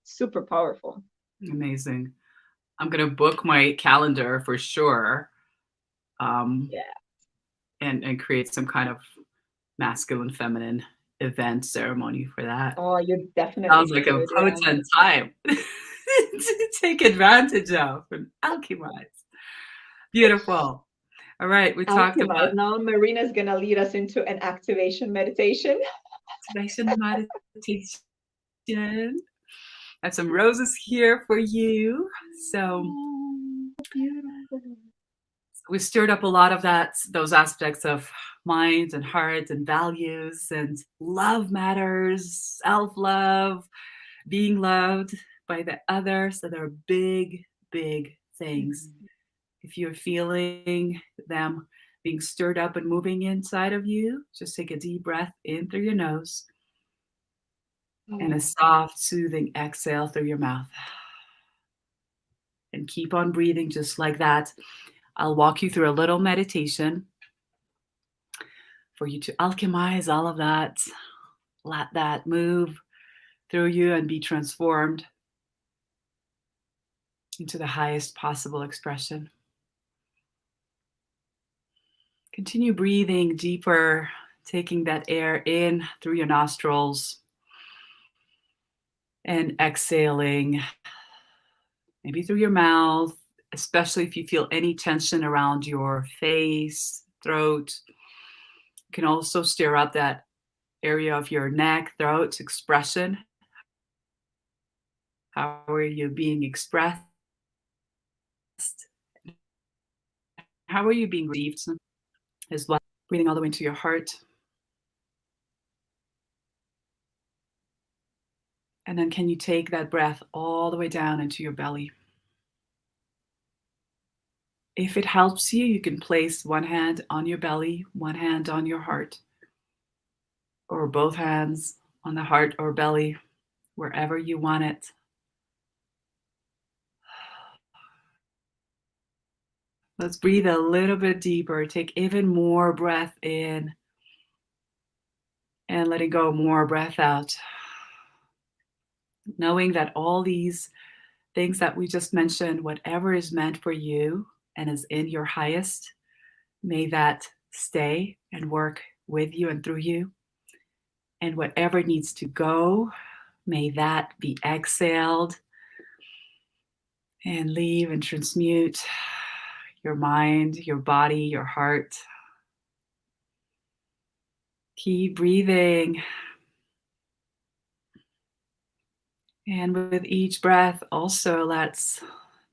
Super powerful. Amazing. I'm gonna book my calendar for sure, um, Yeah. and create some kind of masculine feminine event ceremony for that. Oh, you definitely Sounds like a should. Yeah. potent time to take advantage of and alchemize. Beautiful. All right, we talked Alchemize. about Now Marina's gonna lead us into an activation meditation. activation meditation. I have some roses here for you. So Oh, beautiful. we stirred up a lot of those aspects of mind and heart and values and love matters, self-love, being loved by the others that are big, big things. Mhm. If you're feeling them being stirred up and moving inside of you, just take a deep breath in through your nose and a Oh. soft, soothing exhale through your mouth. And keep on breathing just like that. I'll walk you through a little meditation for you to alchemize all of that. Let that move through you and be transformed into the highest possible expression. Continue breathing deeper, taking that air in through your nostrils and exhaling, maybe through your mouth, especially if you feel any tension around your face, throat. You can also stir up that area of your neck, throat expression. How are you being expressed? How are you being received as well? Breathing all the way into your heart. And then can you take that breath all the way down into your belly? If it helps you, you can place one hand on your belly, one hand on your heart, or both hands on the heart or belly, wherever you want it. Let's breathe a little bit deeper. Take even more breath in and letting go more breath out. Knowing that all these things that we just mentioned, whatever is meant for you and is in your highest, may that stay and work with you and through you. And whatever needs to go, may that be exhaled and leave and transmute your mind, your body, your heart. Keep breathing. And with each breath, also let's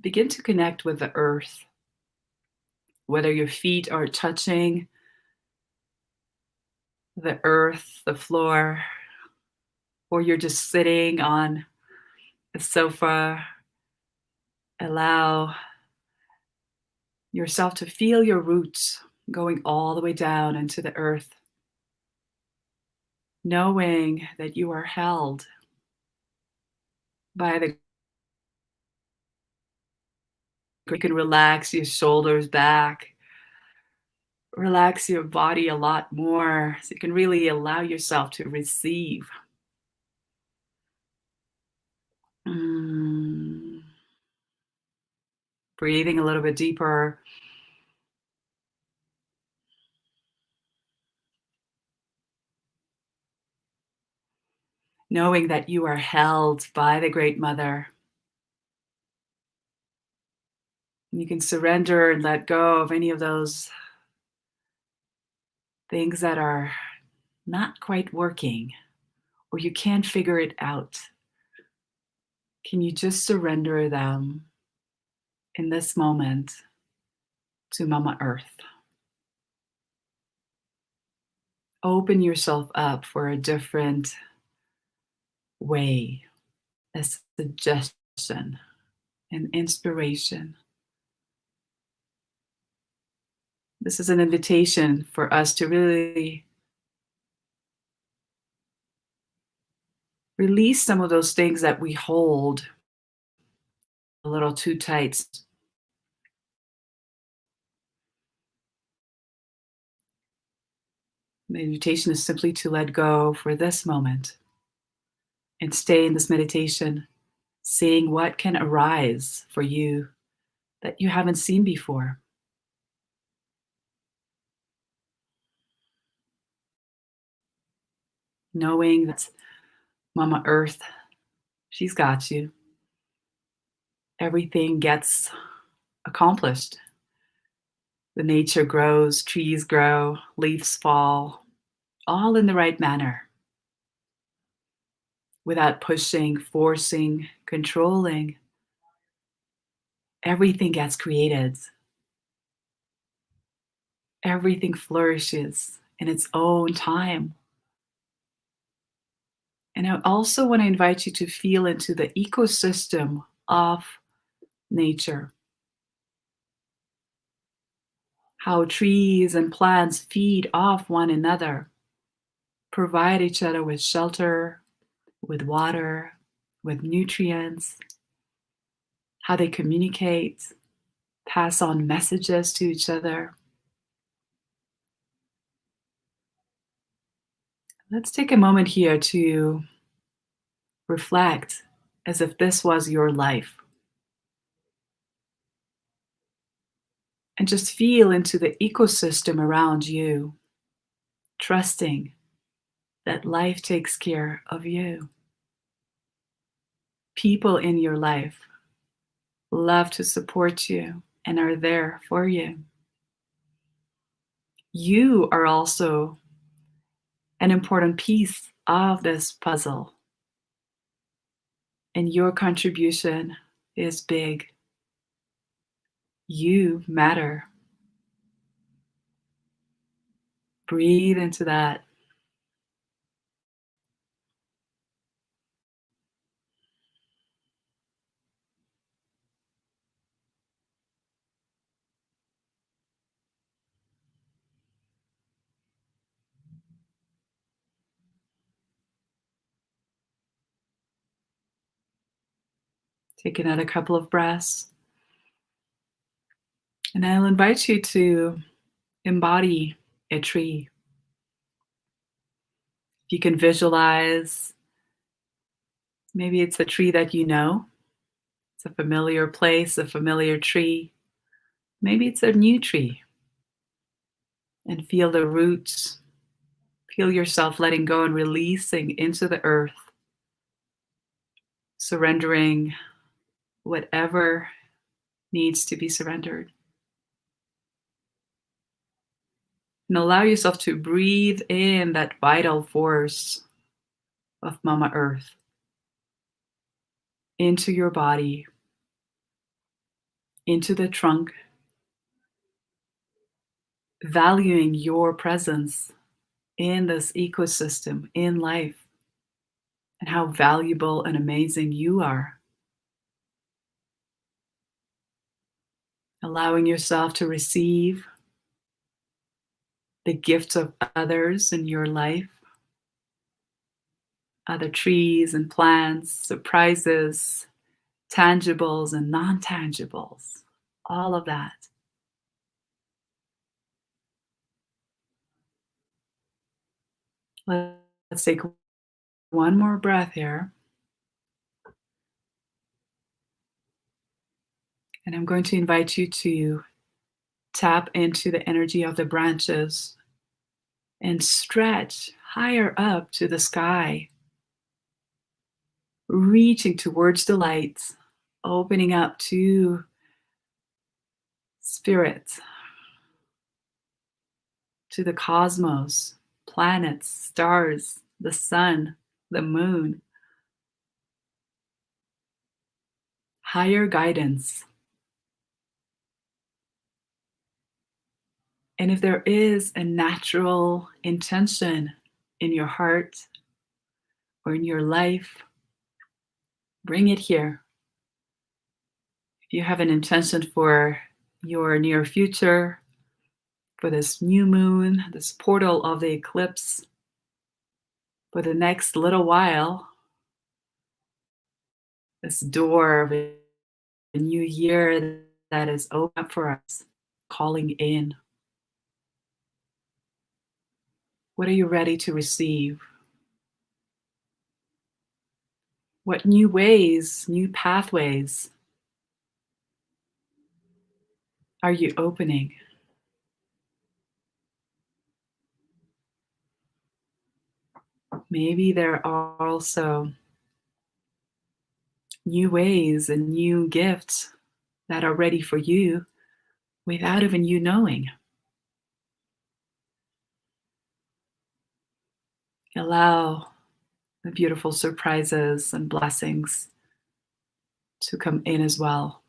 begin to connect with the earth. Whether your feet are touching the earth, the floor, or you're just sitting on a sofa, allow yourself to feel your roots going all the way down into the earth, knowing that you are held by the. You can relax your shoulders back, relax your body a lot more, so you can really allow yourself to receive. Mm. Breathing a little bit deeper. Knowing that you are held by the Great Mother. You can surrender and let go of any of those things that are not quite working or you can't figure it out. Can you just surrender them in this moment to Mama Earth? Open yourself up for a different way, a suggestion, an inspiration. This is an invitation for us to really release some of those things that we hold a little too tight. Meditation is simply to let go for this moment and stay in this meditation, seeing what can arise for you that you haven't seen before. Knowing that Mama Earth, she's got you. Everything gets accomplished. The nature grows, trees grow, leaves fall, all in the right manner, without pushing, forcing, controlling. Everything gets created. Everything flourishes in its own time. And I also want to invite you to feel into the ecosystem of nature, how trees and plants feed off one another, provide each other with shelter, with water, with nutrients, how they communicate, pass on messages to each other. Let's take a moment here to reflect as if this was your life and just feel into the ecosystem around you, trusting that life takes care of you. People in your life love to support you and are there for you. You are also an important piece of this puzzle, and your contribution is big. You matter. Breathe into that. Take another couple of breaths. And I'll invite you to embody a tree. If you can visualize, maybe it's a tree that you know, it's a familiar place, a familiar tree. Maybe it's a new tree. And feel the roots. Feel yourself letting go and releasing into the earth, surrendering whatever needs to be surrendered. And allow yourself to breathe in that vital force of Mama Earth into your body, into the trunk, valuing your presence in this ecosystem, in life, and how valuable and amazing you are. Allowing yourself to receive the gifts of others in your life, other trees and plants, surprises, tangibles and non-tangibles, all of that. Let's take one more breath here. And I'm going to invite you to tap into the energy of the branches and stretch higher up to the sky, reaching towards the light, opening up to spirit, to the cosmos, planets, stars, the sun, the moon, higher guidance. And if there is a natural intention in your heart or in your life, bring it here. If you have an intention for your near future, for this new moon, this portal of the eclipse, for the next little while, this door of a new year that is open up for us, calling in. What are you ready to receive? What new ways, new pathways are you opening? Maybe there are also new ways and new gifts that are ready for you without even you knowing. Allow the beautiful surprises and blessings to come in as well.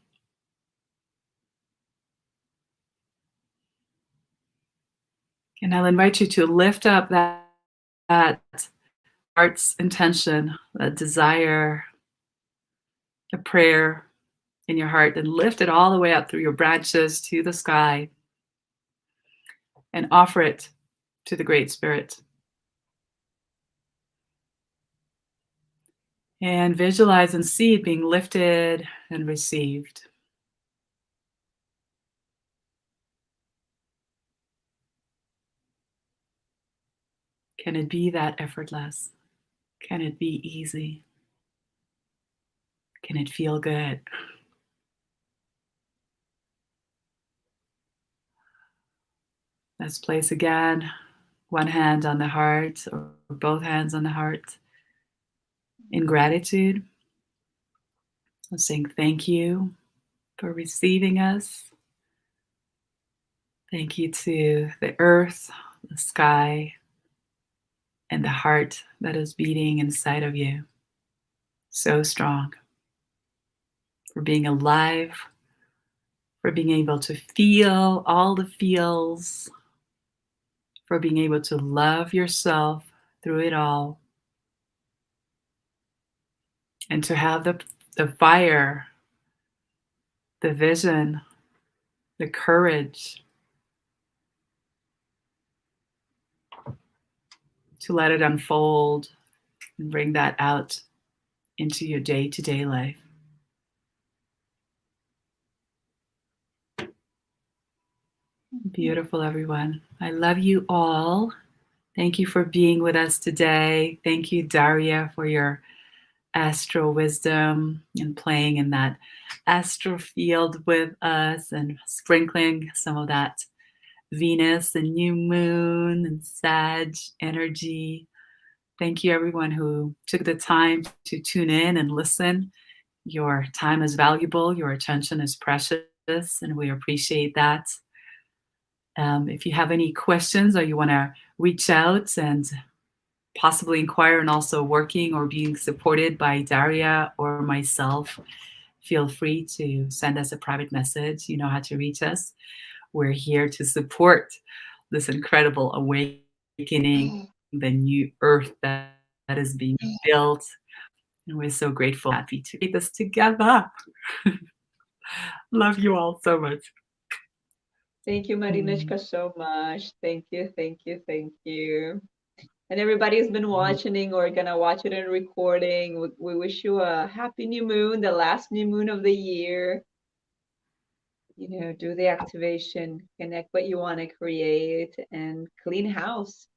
And I'll invite you to lift up that heart's intention, a desire, a prayer in your heart, and lift it all the way up through your branches to the sky and offer it to the Great Spirit. And visualize and see it being lifted and received. Can it be that effortless? Can it be easy? Can it feel good? Let's place again one hand on the heart or both hands on the heart in gratitude. I'm saying thank you for receiving us. Thank you to the earth, the sky, and the heart that is beating inside of you. So strong. For being alive, for being able to feel all the feels, for being able to love yourself through it all, and to have the fire, the vision, the courage to let it unfold and bring that out into your day-to-day life. Beautiful, everyone. I love you all. Thank you for being with us today. Thank you, Daria, for your astral wisdom and playing in that astral field with us and sprinkling some of that Venus and new moon and Sag energy. Thank you, everyone who took the time to tune in and listen. Your time is valuable. Your attention is precious, and we appreciate that. If you have any questions or you want to reach out and possibly inquire and also working or being supported by Daria or myself, feel free to send us a private message. You know how to reach us. We're here to support this incredible awakening, the new earth that is being built. And we're so grateful, happy to create this together. Love you all so much. Thank you, Marinочка, so much. Thank you, thank you, thank you. And everybody who's been watching or gonna watch it in recording, we wish you a happy new moon, the last new moon of the year. You know, do the activation, connect what you want to create, and clean house.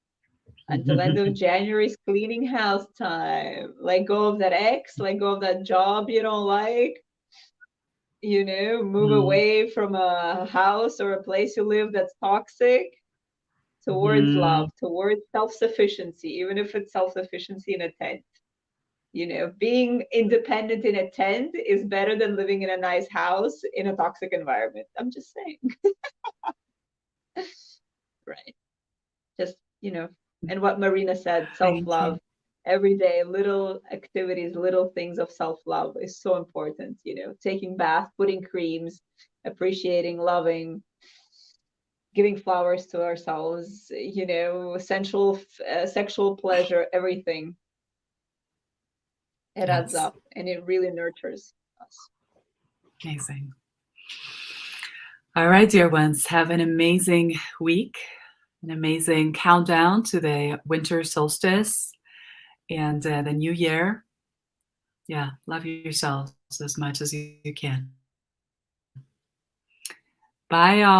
Until end of January is cleaning house time. Let go of that ex, let go of that job you don't like. You know, move away from a house or a place you live that's toxic towards love, towards self-sufficiency, even if it's self-sufficiency in a tent. You know, being independent in a tent is better than living in a nice house in a toxic environment. I'm just saying. Right. Just, you know, and what Marina said, self-love. Every day, little activities, little things of self-love is so important. You know, taking bath, putting creams, appreciating, loving, giving flowers to ourselves, you know, sexual pleasure, everything. It adds up and it really nurtures us. Amazing. All right, dear ones, have an amazing week, an amazing countdown to the winter solstice and the new year. Yeah, love yourselves as much as you can. Bye, y'all.